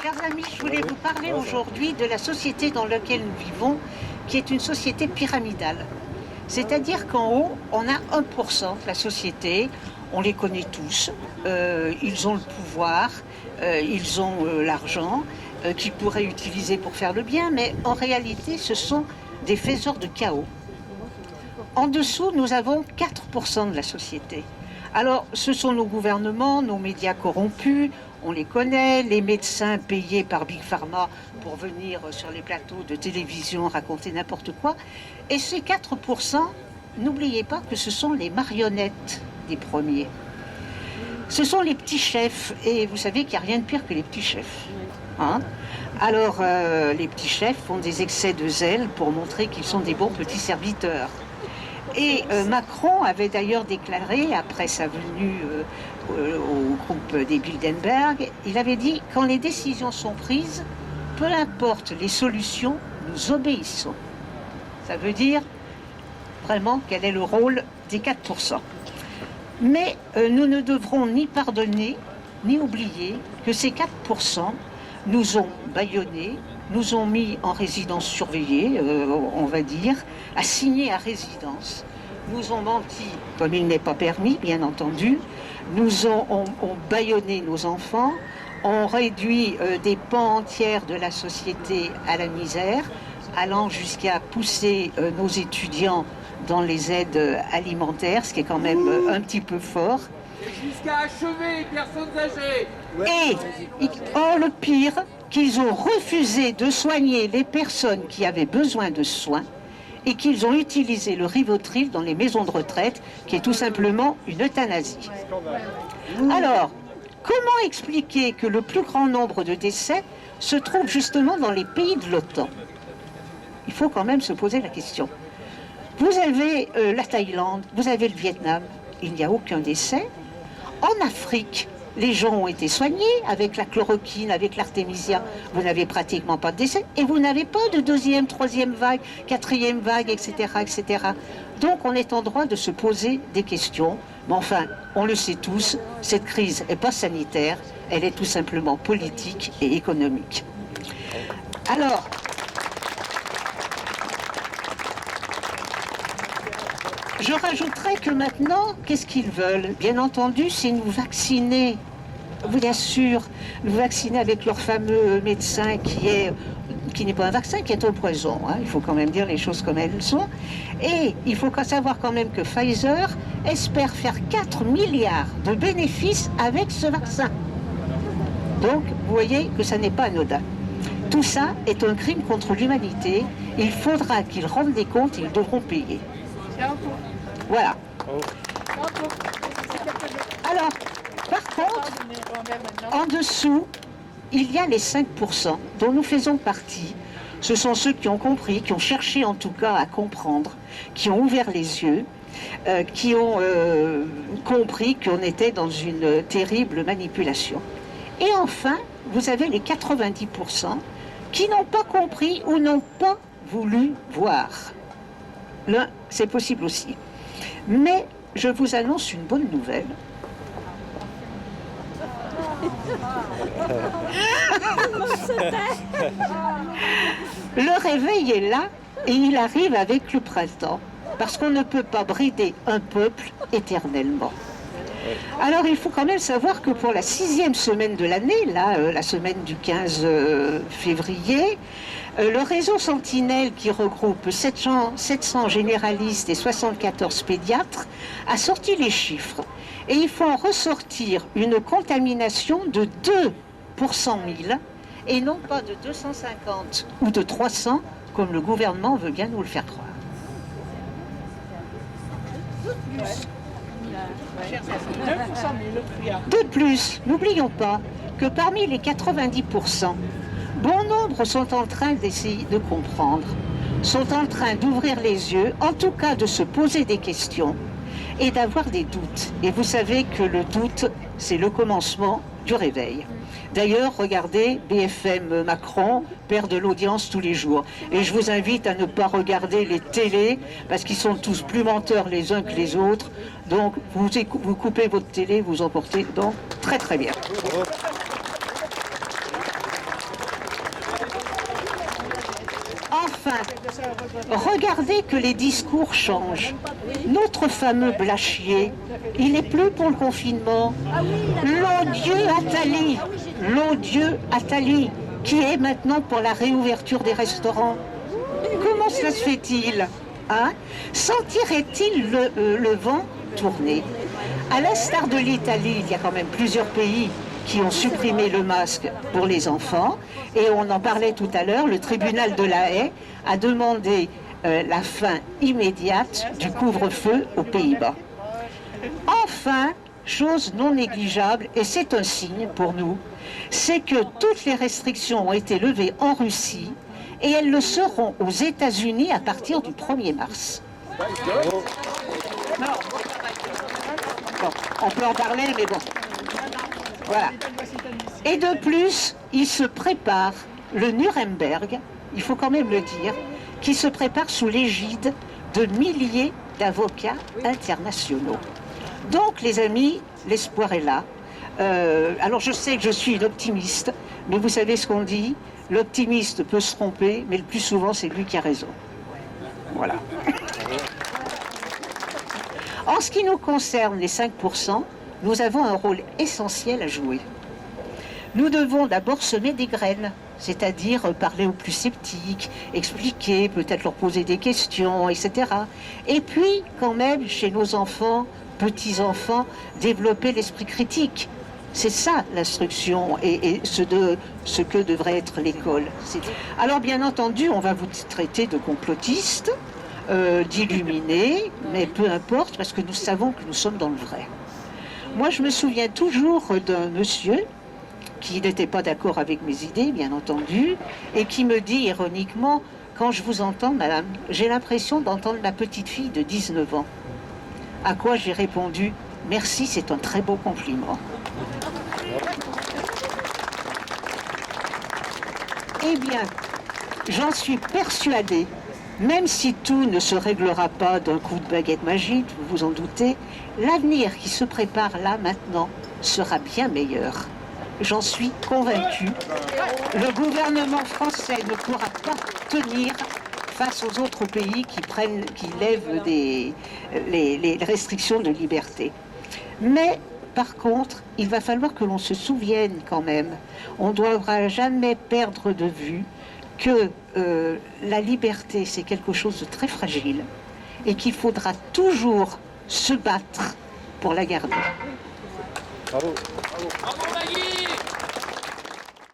Chers amis, je voulais vous parler aujourd'hui de la société dans laquelle nous vivons, qui est une société pyramidale. C'est-à-dire qu'en haut, on a 1% de la société, on les connaît tous, ils ont le pouvoir, ils ont l'argent qu'ils pourraient utiliser pour faire le bien, mais en réalité, ce sont des faiseurs de chaos. En dessous, nous avons 4% de la société. Alors, ce sont nos gouvernements, nos médias corrompus, on les connaît, les médecins payés par Big Pharma pour venir sur les plateaux de télévision raconter n'importe quoi. Et ces 4%, n'oubliez pas que ce sont les marionnettes des premiers. Ce sont les petits chefs, et vous savez qu'il n'y a rien de pire que les petits chefs. Hein? Alors, les petits chefs font des excès de zèle pour montrer qu'ils sont des bons petits serviteurs. Et Macron avait d'ailleurs déclaré, après sa venue au groupe des Bilderberg, il avait dit « Quand les décisions sont prises, peu importe les solutions, nous obéissons ». Ça veut dire vraiment quel est le rôle des 4%. Mais nous ne devrons ni pardonner, ni oublier que ces 4% nous ont bâillonnés, nous ont mis en résidence surveillée, on va dire, assignés à résidence, nous ont menti comme il n'est pas permis, bien entendu, nous ont bâillonné nos enfants, ont réduit des pans entières de la société à la misère, allant jusqu'à pousser nos étudiants dans les aides alimentaires, ce qui est quand même un petit peu fort. Jusqu'à achever les personnes âgées. Et, le pire, qu'ils ont refusé de soigner les personnes qui avaient besoin de soins et qu'ils ont utilisé le Rivotril dans les maisons de retraite, qui est tout simplement une euthanasie. Alors, comment expliquer que le plus grand nombre de décès se trouve justement dans les pays de l'OTAN? Il faut quand même se poser la question. Vous avez la Thaïlande, vous avez le Vietnam, il n'y a aucun décès. En Afrique, les gens ont été soignés avec la chloroquine, avec l'artémisia. Vous n'avez pratiquement pas de décès et vous n'avez pas de deuxième, troisième vague, quatrième vague, etc., etc. Donc on est en droit de se poser des questions. Mais enfin, on le sait tous, cette crise n'est pas sanitaire, elle est tout simplement politique et économique. Alors, je rajouterais que maintenant, qu'est-ce qu'ils veulent? Bien entendu, c'est nous vacciner. Bien sûr, nous vacciner avec leur fameux médecin qui n'est pas un vaccin, qui est un poison. Hein. Il faut quand même dire les choses comme elles sont. Et il faut savoir quand même que Pfizer espère faire 4 milliards de bénéfices avec ce vaccin. Donc, vous voyez que ça n'est pas anodin. Tout ça est un crime contre l'humanité. Il faudra qu'ils rendent des comptes et ils devront payer. Voilà. Alors, par contre, en dessous, il y a les 5% dont nous faisons partie. Ce sont ceux qui ont compris, qui ont cherché en tout cas à comprendre, qui ont ouvert les yeux, qui ont compris qu'on était dans une terrible manipulation. Et enfin, vous avez les 90% qui n'ont pas compris ou n'ont pas voulu voir. Là, c'est possible aussi. Mais je vous annonce une bonne nouvelle. Le réveil est là et il arrive avec le printemps, parce qu'on ne peut pas brider un peuple éternellement. Alors il faut quand même savoir que pour la 6e semaine de l'année, là, la semaine du 15 février, le réseau Sentinelle, qui regroupe 700 généralistes et 74 pédiatres, a sorti les chiffres. Et il faut en ressortir une contamination de 2 pour 100 000, et non pas de 250 ou de 300, comme le gouvernement veut bien nous le faire croire. De plus, n'oublions pas que parmi les 90%, bon nombre sont en train d'essayer de comprendre, sont en train d'ouvrir les yeux, en tout cas de se poser des questions et d'avoir des doutes. Et vous savez que le doute, c'est le commencement du réveil. D'ailleurs, regardez, BFM Macron perd de l'audience tous les jours. Et je vous invite à ne pas regarder les télés, parce qu'ils sont tous plus menteurs les uns que les autres. Donc, vous coupez votre télé, vous emportez donc très très bien. Enfin, regardez que les discours changent. Notre fameux Blachier, il n'est plus pour le confinement. L'odieux Attali, qui est maintenant pour la réouverture des restaurants. Comment cela se fait-il, hein? Sentirait-il le vent tourner? À l'instar de l'Italie, il y a quand même plusieurs pays qui ont supprimé le masque pour les enfants. Et on en parlait tout à l'heure, le tribunal de La Haye a demandé la fin immédiate du couvre-feu aux Pays-Bas. Enfin, chose non négligeable, et c'est un signe pour nous, c'est que toutes les restrictions ont été levées en Russie et elles le seront aux États-Unis à partir du 1er mars. Bon, on peut en parler, mais bon. Voilà. Et de plus, il se prépare le Nuremberg, il faut quand même le dire, qui se prépare sous l'égide de milliers d'avocats internationaux. Donc, les amis, l'espoir est là. Alors, je sais que je suis une optimiste, mais vous savez ce qu'on dit, l'optimiste peut se tromper, mais le plus souvent, c'est lui qui a raison. Voilà. En ce qui nous concerne, les 5%, nous avons un rôle essentiel à jouer. Nous devons d'abord semer des graines, c'est-à-dire parler aux plus sceptiques, expliquer, peut-être leur poser des questions, etc. Et puis, quand même, chez nos enfants, petits-enfants, développer l'esprit critique. C'est ça l'instruction et ce que devrait être l'école. Alors, bien entendu, on va vous traiter de complotistes, d'illuminés, mais peu importe, parce que nous savons que nous sommes dans le vrai. Moi, je me souviens toujours d'un monsieur qui n'était pas d'accord avec mes idées, bien entendu, et qui me dit ironiquement, quand je vous entends, madame, j'ai l'impression d'entendre ma petite fille de 19 ans. À quoi j'ai répondu, merci, c'est un très beau compliment. Eh bien, j'en suis persuadée, même si tout ne se réglera pas d'un coup de baguette magique, vous vous en doutez, l'avenir qui se prépare là, maintenant, sera bien meilleur. J'en suis convaincue. Le gouvernement français ne pourra pas tenir face aux autres pays qui lèvent les restrictions de liberté. Mais, par contre, il va falloir que l'on se souvienne quand même, on ne devra jamais perdre de vue que la liberté, c'est quelque chose de très fragile et qu'il faudra toujours se battre pour la garder. Bravo. Bravo Maggie.